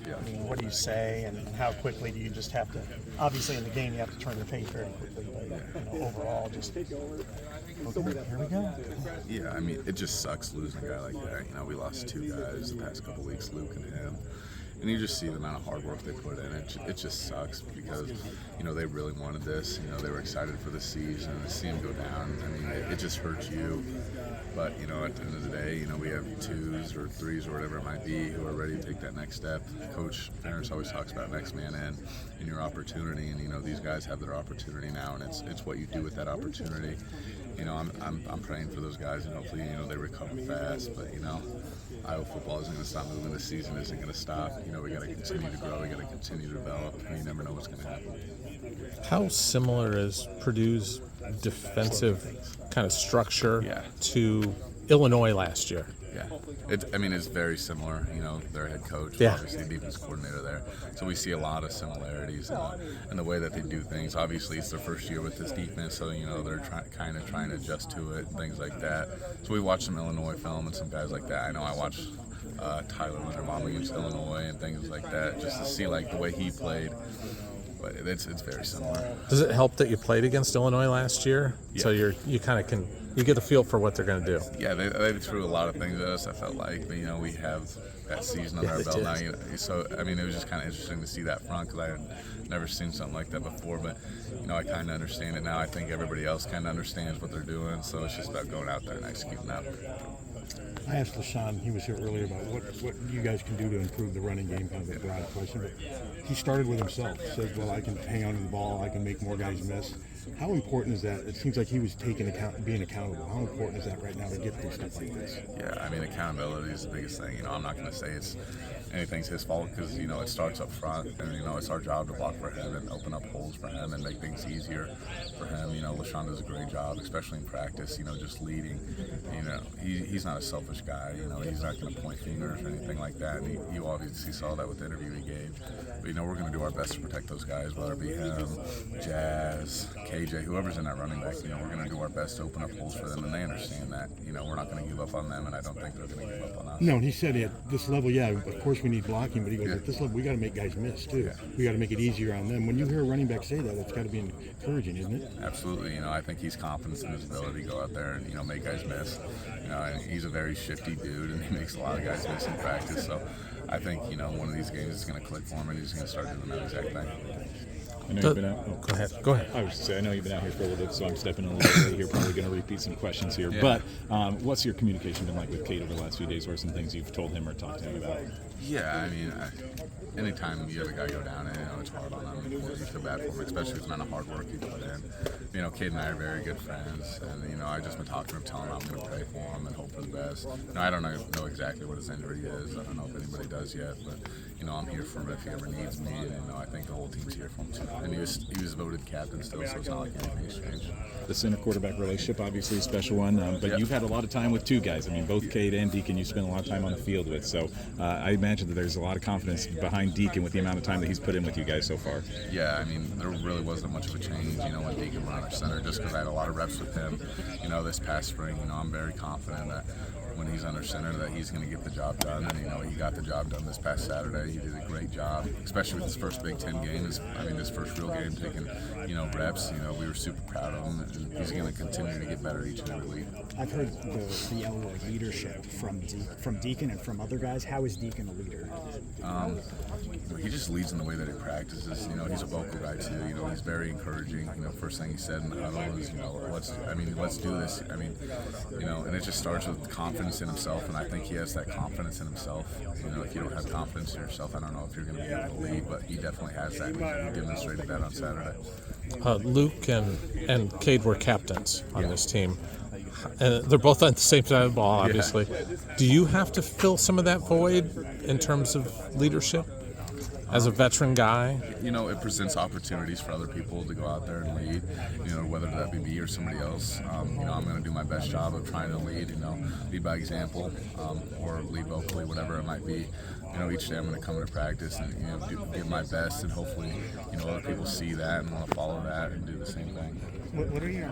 Yeah. I mean, what do you say, and how quickly do you just have to? Obviously, in the game, you have to turn the page very quickly, but overall, just okay, here we go. Yeah, I mean, it just sucks losing a guy like that. We lost two guys the past couple weeks, Luke and him. And you just see the amount of hard work they put in. It just sucks because, they really wanted this. They were excited for the season. And to see him go down, I mean, it just hurts you. But, at the end of the day, we have twos or threes or whatever it might be who are ready to take that next step. Coach Ferris always talks about next man in and your opportunity. And, these guys have their opportunity now, and it's what you do with that opportunity. I'm praying for those guys, and hopefully, they recover fast. But, Iowa football isn't going to stop moving. The season isn't going to stop. We got to continue to grow. We got to continue to develop. And you never know what's going to happen. How similar is Purdue's defensive kind of structure to Illinois last year? Yeah, it's very similar. Their head coach, obviously defense coordinator there. So we see a lot of similarities in the way that they do things. Obviously, it's their first year with this defense, so they're trying to adjust to it and things like that. So we watched some Illinois film and some guys like that. I know I watched Tyler Linderbaum against Illinois and things like that, just to see the way he played. But it's very similar. Does it help that you played against Illinois last year? Yeah. So you kind of you get a feel for what they're going to do. Yeah, they threw a lot of things at us. I felt like, but, we have that season under our belt now. So I mean, it was just kind of interesting to see that front because I had never seen something like that before. But I kind of understand it now. I think everybody else kind of understands what they're doing. So it's just about going out there and executing that. I asked LaShawn, he was here earlier, about what you guys can do to improve the running game, kind of a broad question. But he started with himself. He said, well, I can hang on to the ball, I can make more guys miss. How important is that? It seems like he was being accountable. How important is that right now to get through stuff like this? Yeah, I mean, accountability is the biggest thing. I'm not going to say anything's his fault because, it starts up front and, it's our job to block for him and open up holes for him and make things easier for him. LaShawn does a great job, especially in practice, just leading. He's not a selfish guy. He's not going to point fingers or anything like that. And you obviously saw that with the interview he gave. But, we're going to do our best to protect those guys, whether it be him, Jazz, KJ, whoever's in that running back. We're going to do our best to open up holes for them, and they understand that. We're not going to give up on them, and I don't think they're going to give up on us. No, and he said at this level, of course we need blocking, but he goes, at this level, we got to make guys miss, too. Yeah. We got to make it easier on them. When you hear a running back say that, that's got to be encouraging, isn't it? Absolutely. I think he's confident in his ability to go out there and, make guys miss. And he's a very shifty dude, and he makes a lot of guys miss in practice. So I think, one of these games is going to click for him, and he's going to start doing that exact thing. I know you've been out. Go ahead. I was just saying, I know you've been out here for a little bit, so I'm stepping in a little bit late here. Probably going to repeat some questions here. Yeah. But what's your communication been like with Cade over the last few days? What are some things you've told him or talked to him about? Yeah, I mean, anytime you have a guy go down, it's hard on him. You feel bad for him, especially with the amount of hard work he put in. Cade and I are very good friends, and I just been talking to him, telling him I'm going to pray for him and hope for the best. I don't know exactly what his injury is. I don't know if anybody does yet, but I'm here for him if he ever needs me, and I think the whole team's here for him too. And he was voted captain still, so it's not like anything's changed. The center-quarterback relationship, obviously a special one, but you've had a lot of time with two guys. I mean, both Cade and Deacon you spent a lot of time on the field with, so I imagine that there's a lot of confidence behind Deacon with the amount of time that he's put in with you guys so far. Yeah, I mean, there really wasn't much of a change, when Deacon went under center, just because I had a lot of reps with him, this past spring. I'm very confident that when he's under center that he's going to get the job done, and he got the job done this past Saturday. He did a great job, especially with his first Big Ten game. His first real game, taking reps. We were super proud of him, and he's going to continue to get better each and every week. I've heard the element of leadership from Deacon and from other guys. How is Deacon a leader? He just leads in the way that he practices. He's a vocal guy too. He's very encouraging. First thing he said in the huddle is, let's do this. And it just starts with confidence in himself, and I think he has that confidence in himself. If you don't have confidence in yourself, I don't know if you're going to be able to lead, but he definitely has that. He demonstrated that on Saturday. Luke and Cade were captains on this team. And they're both on the same side of the ball, obviously. Yeah. Do you have to fill some of that void in terms of leadership as a veteran guy? It presents opportunities for other people to go out there and lead, whether that be me or somebody else. I'm going to do my best job of trying to lead, lead by example, or lead vocally, whatever it might be. Each day I'm going to come to practice and, give my best, and hopefully, other people see that and want to follow that and do the same thing. What are your